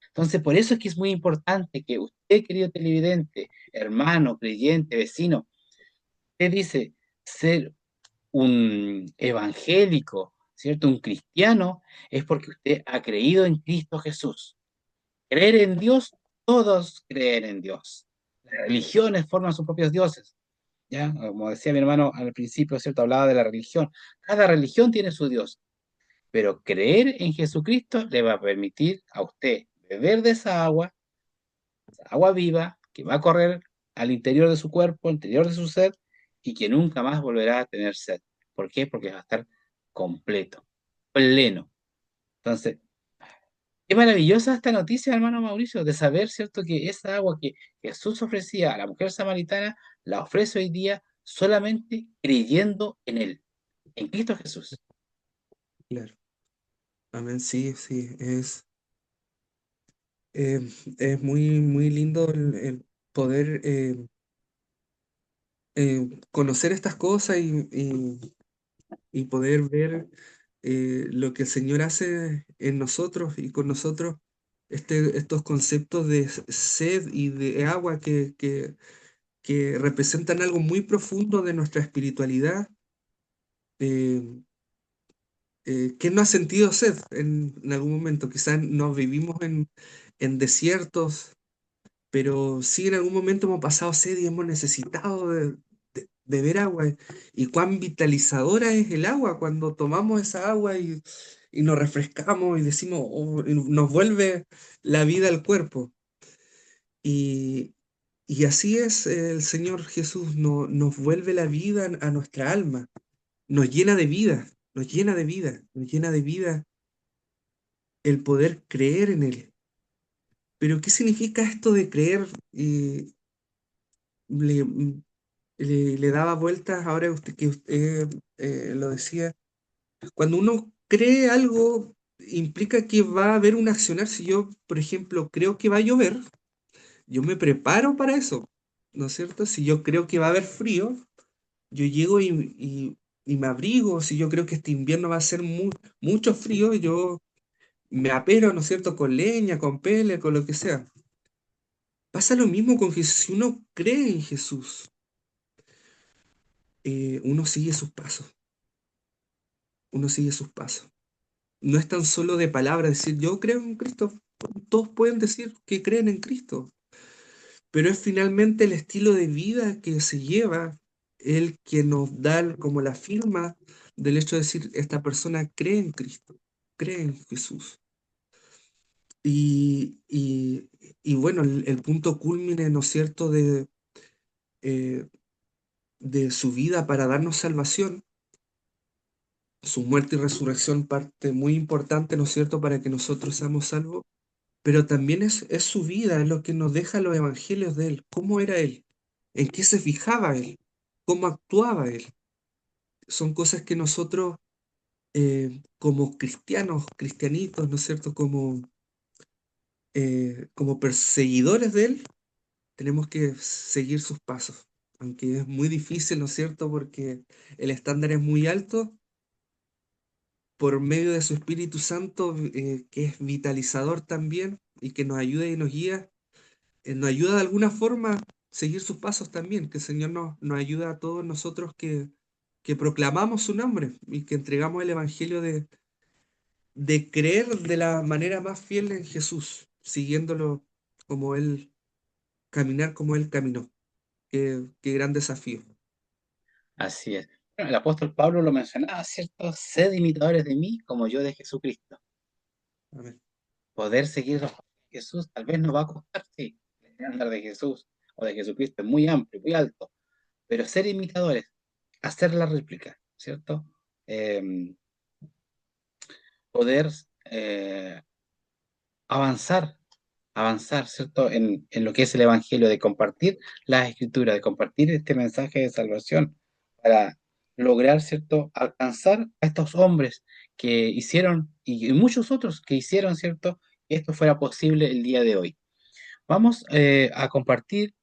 A: Entonces, por eso es que es muy importante que usted, querido televidente, hermano, creyente, vecino, usted dice ser un evangélico, ¿cierto? Un cristiano, es porque usted ha creído en Cristo Jesús. Creer en Dios, todos creen en Dios. Las religiones forman sus propios dioses. ¿Ya? Como decía mi hermano al principio, ¿cierto? Hablaba de la religión. Cada religión tiene su Dios, pero creer en Jesucristo le va a permitir a usted beber de esa agua viva que va a correr al interior de su cuerpo, al interior de su ser, y que nunca más volverá a tener sed. ¿Por qué? Porque va a estar completo, pleno. Entonces, qué maravillosa esta noticia, hermano Mauricio, de saber, ¿cierto?, que esa agua que Jesús ofrecía a la mujer samaritana, la ofrece hoy día solamente creyendo en Él, en Cristo Jesús.
B: Claro. Amén, sí, sí, eh, es muy, muy lindo el poder conocer estas cosas y poder ver lo que el Señor hace en nosotros y con nosotros, estos conceptos de sed y de agua que representan algo muy profundo de nuestra espiritualidad. Eh, ¿Quién no ha sentido sed en algún momento? Quizás no vivimos en desiertos, pero sí en algún momento hemos pasado sed y hemos necesitado de beber agua. Y cuán vitalizadora es el agua cuando tomamos esa agua y nos refrescamos y decimos, "Oh", y nos vuelve la vida al cuerpo. Y así es, el Señor Jesús nos vuelve la vida a nuestra alma, nos llena de vida, nos llena de vida, nos llena de vida el poder creer en Él. Pero ¿qué significa esto de creer? Le, le daba vueltas ahora que usted lo decía. Cuando uno cree algo, implica que va a haber un accionar. Si yo, por ejemplo, creo que va a llover, yo me preparo para eso, ¿no es cierto? Si yo creo que va a haber frío, yo llego y me abrigo. Si yo creo que este invierno va a ser mucho frío, yo me apero, ¿no es cierto?, con leña, con pele, con lo que sea. Pasa lo mismo con Jesús. Si uno cree en Jesús, uno sigue sus pasos, uno sigue sus pasos. No es tan solo de palabra decir yo creo en Cristo. Todos pueden decir que creen en Cristo, pero es finalmente el estilo de vida que se lleva el que nos da como la firma del hecho de decir esta persona cree en Cristo, cree en Jesús. Y, y- y bueno, el punto culmine, ¿no es cierto?, eh, de su vida para darnos salvación, su muerte y resurrección, parte muy importante, ¿no es cierto?, para que nosotros seamos salvos, pero también es su vida, es lo que nos deja los evangelios de él, cómo era él, en qué se fijaba él, cómo actuaba él. Son cosas que nosotros, como cristianos, cristianitos, ¿no es cierto?, como perseguidores de él, tenemos que seguir sus pasos, aunque es muy difícil, ¿no es cierto?, porque el estándar es muy alto. Por medio de su Espíritu Santo, que es vitalizador también y que nos ayuda y nos guía, nos ayuda de alguna forma a seguir sus pasos también, que el Señor nos ayuda a todos nosotros que proclamamos su nombre y que entregamos el Evangelio de creer de la manera más fiel en Jesús, siguiéndolo como Él, caminar como Él caminó. Qué gran desafío.
A: Así es. Bueno, el apóstol Pablo lo mencionaba, ¿cierto? Sed imitadores de mí como yo de Jesucristo.
B: Amén.
A: Poder seguir los pasos de Jesús tal vez nos va a costar, sí. El estándar de Jesús o de Jesucristo es muy amplio, muy alto, pero ser imitadores, hacer la réplica, ¿cierto? Eh, poder avanzar, avanzar, ¿cierto? En lo que es el Evangelio, de compartir las Escrituras, de compartir este mensaje de salvación para lograr, ¿cierto? Alcanzar a estos hombres que hicieron y muchos otros que hicieron, ¿cierto? Que esto fuera posible el día de hoy. Vamos a compartir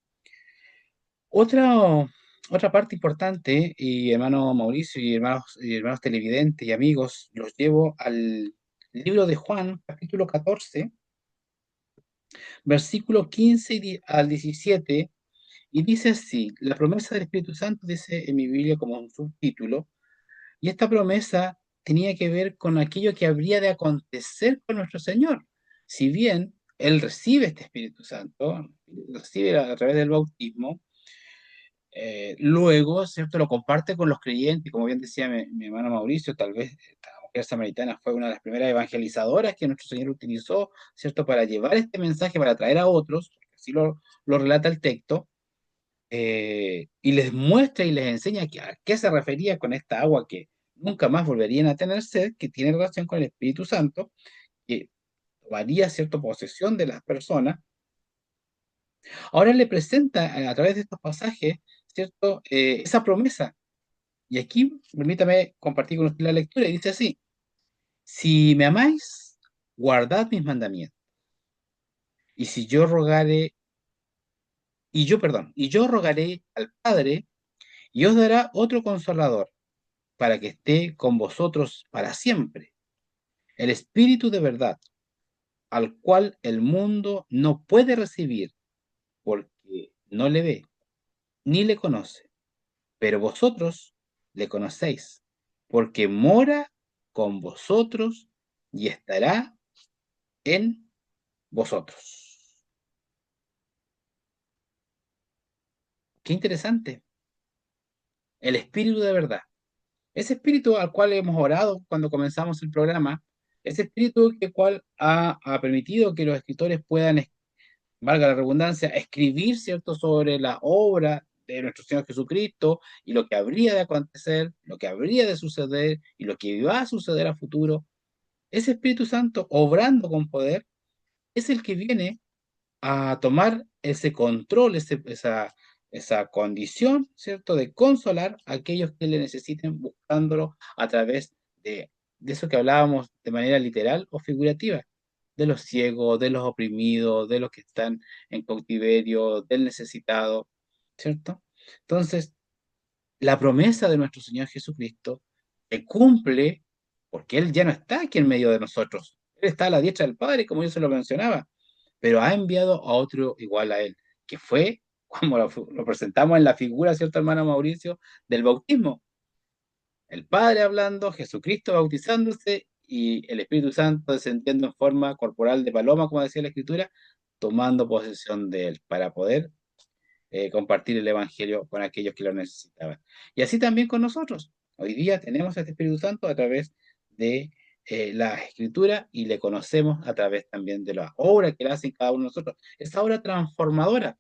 A: otra, otra parte importante, y hermano Mauricio y hermanos televidentes y amigos, los llevo al libro de Juan, capítulo 14 versículo 15 al 17, y dice así: la promesa del Espíritu Santo, dice en mi Biblia como un subtítulo, y esta promesa tenía que ver con aquello que habría de acontecer con nuestro Señor. Si bien Él recibe este Espíritu Santo, recibe a través del bautismo, luego, ¿cierto?, lo comparte con los creyentes, como bien decía mi hermano Mauricio, tal vez esta mujer samaritana fue una de las primeras evangelizadoras que nuestro Señor utilizó, ¿cierto?, para llevar este mensaje, para atraer a otros, porque así lo relata el texto, y les muestra y les enseña a qué se refería con esta agua que nunca más volverían a tener sed, que tiene relación con el Espíritu Santo, que tomaría, ¿cierto?, posesión de las personas. Ahora le presenta a través de estos pasajes, ¿cierto?, esa promesa. Y aquí, permítame compartir con usted la lectura, y dice así: si me amáis, guardad mis mandamientos. Y si yo rogare, y yo rogaré al Padre, y os dará otro consolador, para que esté con vosotros para siempre, el Espíritu de verdad, al cual el mundo no puede recibir, porque no le ve, ni le conoce, pero vosotros le conocéis, porque mora con vosotros y estará en vosotros. Qué interesante. El espíritu de verdad. Ese espíritu al cual hemos orado cuando comenzamos el programa, ese espíritu que cual ha permitido que los escritores puedan valga la redundancia, escribir, ¿cierto?, sobre la obra de nuestro Señor Jesucristo y lo que habría de acontecer, lo que habría de suceder y lo que va a suceder a futuro. Ese Espíritu Santo, obrando con poder, es el que viene a tomar ese control, esa condición, ¿cierto?, de consolar a aquellos que le necesiten, buscándolo a través de eso que hablábamos de manera literal o figurativa, de los ciegos, de los oprimidos, de los que están en cautiverio, del necesitado, ¿cierto? Entonces, la promesa de nuestro Señor Jesucristo se cumple porque Él ya no está aquí en medio de nosotros. Él está a la diestra del Padre, como yo se lo mencionaba, pero ha enviado a otro igual a Él, que fue, como lo presentamos en la figura, ¿cierto, hermano Mauricio?, del bautismo. El Padre hablando, Jesucristo bautizándose y el Espíritu Santo descendiendo en forma corporal de paloma, como decía la Escritura, tomando posesión de Él para poder compartir el Evangelio con aquellos que lo necesitaban. Y así también con nosotros. Hoy día tenemos a este Espíritu Santo a través de la Escritura y le conocemos a través también de la obra que le hacen cada uno de nosotros. Esa obra transformadora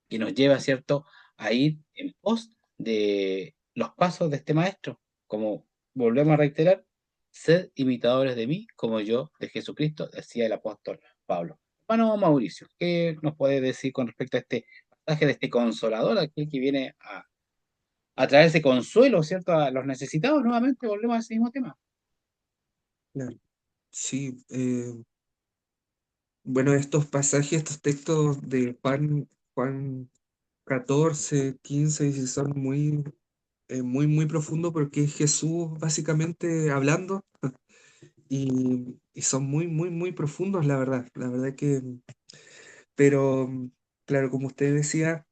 A: que nos lleva, ¿cierto?, a ir en pos de los pasos de este maestro. Como volvemos a reiterar, sed imitadores de mí, como yo de Jesucristo, decía el apóstol Pablo. Hermano Mauricio, ¿qué nos puede decir con respecto a este pasaje de este consolador, aquel que viene a traer ese consuelo, ¿cierto?, a los necesitados? Nuevamente volvemos a ese mismo tema.
B: Claro. Sí, bueno, estos pasajes, estos textos de Juan 14, 15, y son muy profundos porque es Jesús básicamente hablando y son muy profundos, la verdad. La verdad que, pero claro, como usted decía,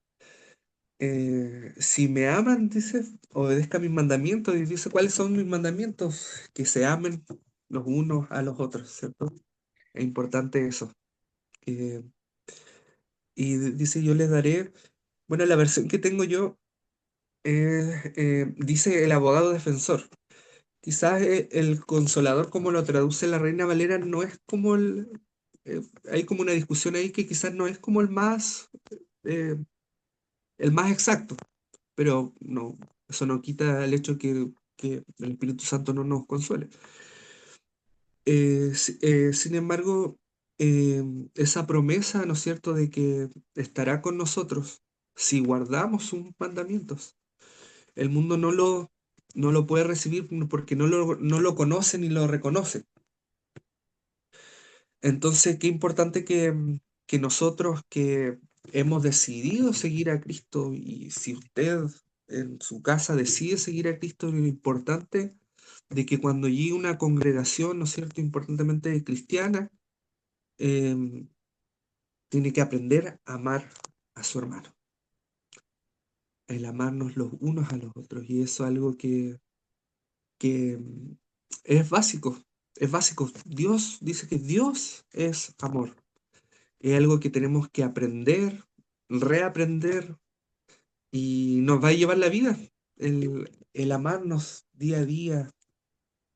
B: si me aman, dice, obedezca mis mandamientos, y dice, ¿cuáles son mis mandamientos? Que se amen los unos a los otros, ¿cierto? Es importante eso. que- dice, yo les daré, bueno, la versión que tengo yo dice el abogado defensor. Quizás el consolador, como lo traduce la Reina Valera, no es como hay como una discusión ahí que quizás no es como eh, el más exacto, pero no, eso no quita el hecho que el Espíritu Santo no nos consuele. Sin embargo, esa promesa, ¿no es cierto?, de que estará con nosotros si guardamos sus mandamientos. El mundo no lo puede recibir porque no lo conoce ni lo reconoce. Entonces, qué importante que nosotros que hemos decidido seguir a Cristo, y si usted en su casa decide seguir a Cristo, lo importante de que cuando llegue una congregación, ¿no es cierto?, importantemente cristiana, em, tiene que aprender a amar a su hermano, el amarnos los unos a los otros. Y eso es algo que es básico, es básico. Dios dice que Dios es amor. Es algo que tenemos que aprender, reaprender, y nos va a llevar la vida. El amarnos día a día,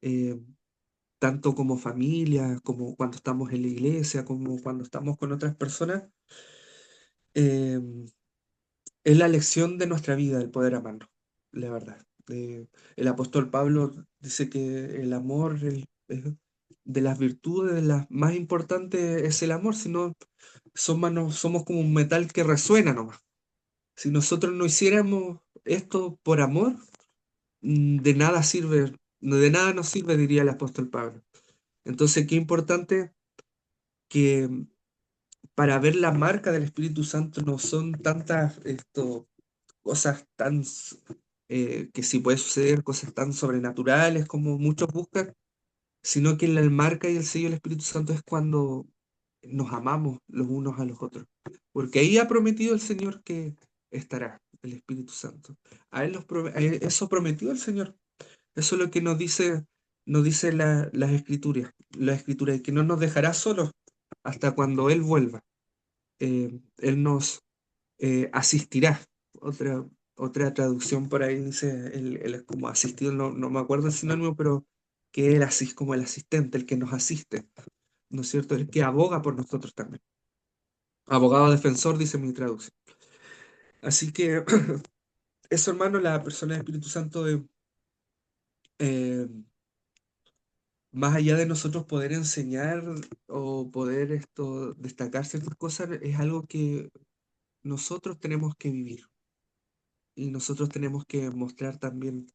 B: eh, tanto como familia, como cuando estamos en la iglesia, como cuando estamos con otras personas, eh, es la lección de nuestra vida el poder amarnos, la verdad. El apóstol Pablo dice que el amor, de las virtudes, de las más importantes es el amor, si no somos como un metal que resuena nomás. Si nosotros no hiciéramos esto por amor, de nada sirve, de nada nos sirve, diría el apóstol Pablo. Entonces, qué importante que para ver la marca del Espíritu Santo no son tantas cosas que sí puede suceder, cosas tan sobrenaturales como muchos buscan, sino que la marca y el sello del Espíritu Santo es cuando nos amamos los unos a los otros. Porque ahí ha prometido el Señor que estará el Espíritu Santo. A él eso prometió el Señor. Eso es lo que nos dice la Escritura, y que no nos dejará solos hasta cuando Él vuelva. Él nos asistirá. Otra, otra traducción por ahí dice, él es como asistido, no me acuerdo el sinónimo, pero que él así como el asistente, el que nos asiste, ¿no es cierto? El que aboga por nosotros también. Abogado defensor, dice mi traducción. Así que eso, hermano, la persona del Espíritu Santo, eh, más allá de nosotros poder enseñar o poder destacar ciertas cosas, es algo que nosotros tenemos que vivir y nosotros tenemos que mostrar también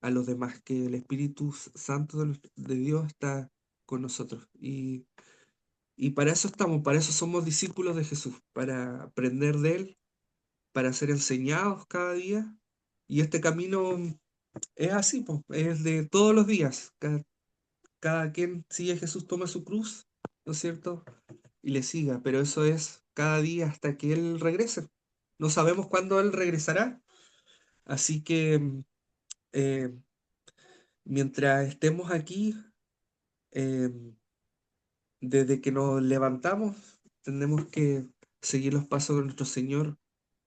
B: a los demás que el Espíritu Santo de Dios está con nosotros. Y para eso estamos, para eso somos discípulos de Jesús, para aprender de Él, para ser enseñados cada día. Y este camino es así, po, es de todos los días. Cada quien sigue a Jesús, toma su cruz, ¿no es cierto? Y le siga, pero eso es cada día hasta que Él regrese. No sabemos cuándo Él regresará, así que eh, mientras estemos aquí, eh, desde que nos levantamos, tenemos que seguir los pasos de nuestro Señor,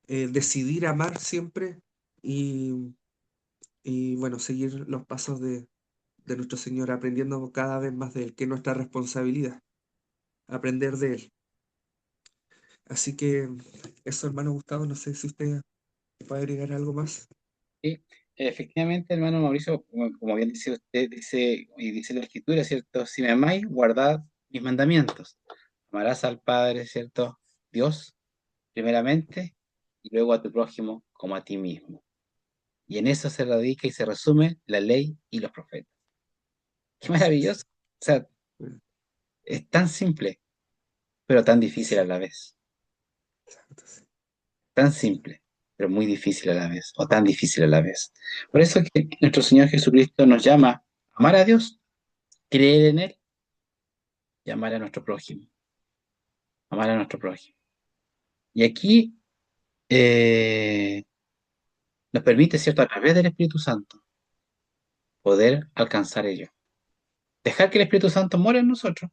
B: decidir amar siempre y, y, bueno, seguir los pasos de nuestro Señor, aprendiendo cada vez más de Él, que es nuestra responsabilidad, aprender de Él. Así que eso, hermano Gustavo, no sé si usted puede agregar algo más.
A: Sí, efectivamente, hermano Mauricio, como bien dice usted, dice, y dice la Escritura, ¿cierto? Si me amáis, guardad mis mandamientos. Amarás al Padre, ¿cierto? Dios, primeramente, y luego a tu prójimo como a ti mismo. Y en eso se radica y se resume la ley y los profetas. Qué
B: Así es.
A: maravilloso. O sea, es tan simple, pero tan difícil a la vez.
B: Exacto, sí.
A: Tan simple, pero muy difícil a la vez, o tan difícil a la vez. Por eso es que nuestro Señor Jesucristo nos llama a amar a Dios, creer en Él y amar a nuestro prójimo. Amar a nuestro prójimo. Y aquí eh, nos permite, ¿cierto?, a través del Espíritu Santo, poder alcanzar ello. Dejar que el Espíritu Santo mora en nosotros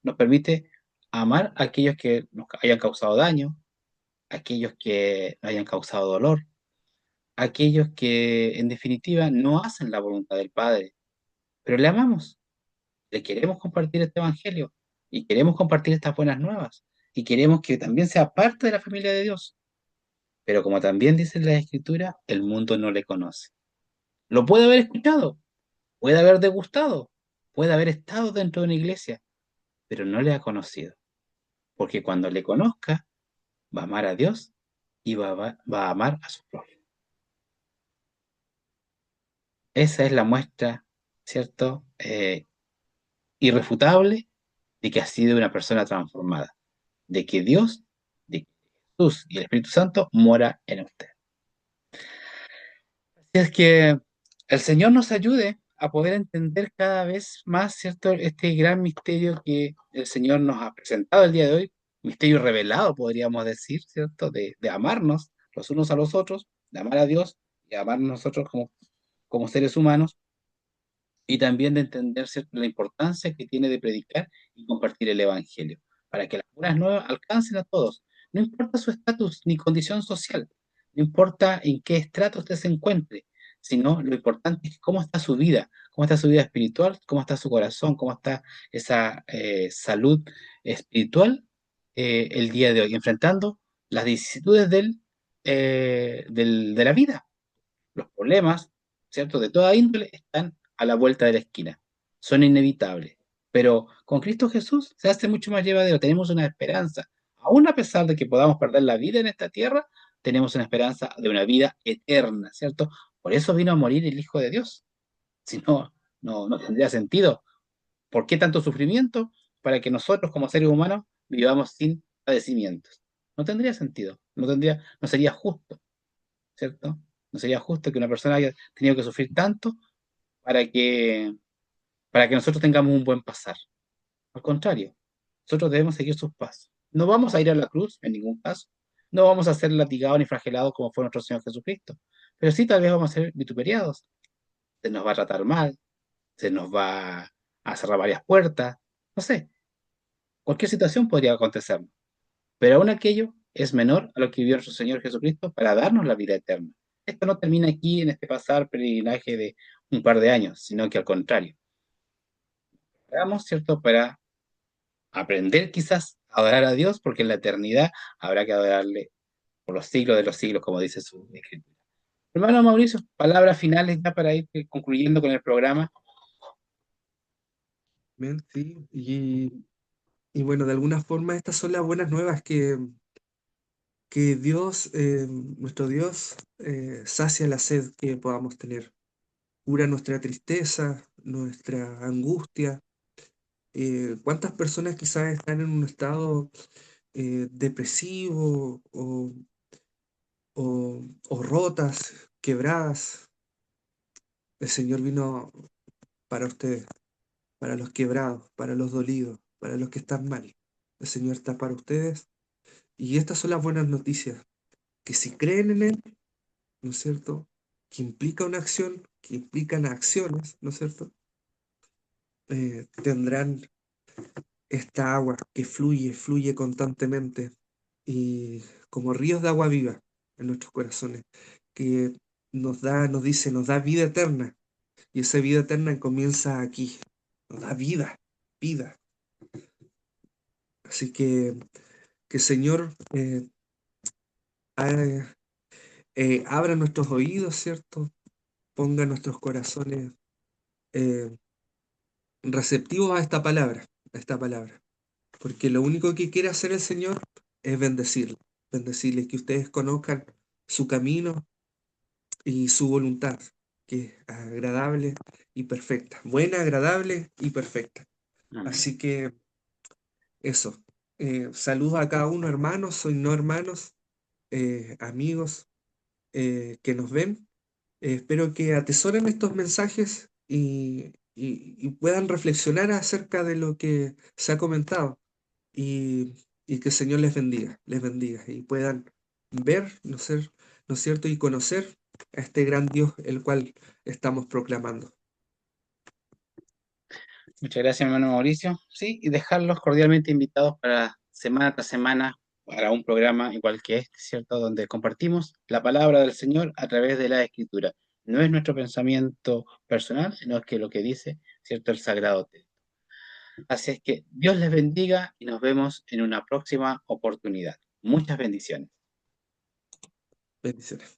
A: nos permite amar a aquellos que nos hayan causado daño, a aquellos que nos hayan causado dolor, a aquellos que en definitiva no hacen la voluntad del Padre, pero le amamos, le queremos compartir este Evangelio y queremos compartir estas buenas nuevas y queremos que también sea parte de la familia de Dios. Pero como también dice la Escritura, el mundo no le conoce. Lo puede haber escuchado, puede haber degustado, puede haber estado dentro de una iglesia, pero no le ha conocido. Porque cuando le conozca, va a amar a Dios y va a amar a su prójimo. Esa es la muestra, ¿cierto? Irrefutable de que ha sido una persona transformada, de que Dios, de que Jesús y el Espíritu Santo mora en usted. Así es que el Señor nos ayude a poder entender cada vez más, ¿cierto? Este gran misterio que el Señor nos ha presentado el día de hoy, misterio revelado, podríamos decir, ¿cierto? De amarnos los unos a los otros, de amar a Dios y amarnos nosotros como seres humanos, y también de entender, ¿cierto?, la importancia que tiene de predicar y compartir el Evangelio, para que las buenas nuevas alcancen a todos. No importa su estatus ni condición social, no importa en qué estrato usted se encuentre, sino lo importante es cómo está su vida espiritual, cómo está su corazón, cómo está esa salud espiritual el día de hoy, enfrentando las vicisitudes de la vida. Los problemas, ¿cierto?, de toda índole están a la vuelta de la esquina. Son inevitables. Pero con Cristo Jesús se hace mucho más llevadero. Tenemos una esperanza. Aún a pesar de que podamos perder la vida en esta tierra, tenemos una esperanza de una vida eterna, ¿cierto? Por eso vino a morir el Hijo de Dios. Si no, no tendría sentido. ¿Por qué tanto sufrimiento? Para que nosotros como seres humanos vivamos sin padecimientos. No tendría sentido. No sería justo, ¿cierto? No sería justo que una persona haya tenido que sufrir tanto para que, para que nosotros tengamos un buen pasar. Al contrario, nosotros debemos seguir sus pasos. No vamos a ir a la cruz en ningún caso. No vamos a ser latigados ni flagelados como fue nuestro Señor Jesucristo. Pero sí, tal vez vamos a ser vituperiados. Se nos va a tratar mal, se nos va a cerrar varias puertas. No sé, cualquier situación podría acontecer. Pero aún aquello es menor a lo que vivió nuestro Señor Jesucristo para darnos la vida eterna. Esto no termina aquí en este pasar peregrinaje de un par de años, sino que al contrario, hagamos, ¿cierto?, para aprender quizás adorar a Dios, porque en la eternidad habrá que adorarle por los siglos de los siglos, como dice su escritura. Hermano Mauricio, palabras finales ya para ir concluyendo con el programa.
B: Amén, sí. Y bueno, de alguna forma estas son las buenas nuevas que Dios, nuestro Dios, sacia la sed que podamos tener, cura nuestra tristeza, nuestra angustia. ¿Cuántas personas quizás están en un estado depresivo o rotas, quebradas? El Señor vino para ustedes, para los quebrados, para los dolidos, para los que están mal. El Señor está para ustedes y estas son las buenas noticias, que si creen en Él, ¿no es cierto? Que implica una acción, que implican acciones, ¿no es cierto? Tendrán esta agua que fluye, fluye constantemente y como ríos de agua viva en nuestros corazones, que nos dice, nos da vida eterna y esa vida eterna comienza aquí, nos da vida, vida. Así que Señor ha- abra nuestros oídos, ¿cierto? Ponga nuestros corazones eh, receptivos a esta palabra, porque lo único que quiere hacer el Señor es bendecirles, bendecirles, que ustedes conozcan su camino y su voluntad, que es agradable y perfecta, buena, agradable y perfecta.
A: Amén.
B: Así que eso, saludos a cada uno, hermanos, soy no hermanos, amigos que nos ven. Espero que atesoren estos mensajes y puedan reflexionar acerca de lo que se ha comentado y que el Señor les bendiga y puedan ver, ¿no es cierto? Y conocer a este gran Dios el cual estamos proclamando.
A: Muchas gracias, hermano Mauricio. Sí, y dejarlos cordialmente invitados para semana tras semana para un programa igual que este, ¿cierto? Donde compartimos la palabra del Señor a través de la Escritura. No es nuestro pensamiento personal, sino que lo que dice, ¿cierto? El Sagrado Texto. Así es que Dios les bendiga y nos vemos en una próxima oportunidad. Muchas bendiciones.
B: Bendiciones.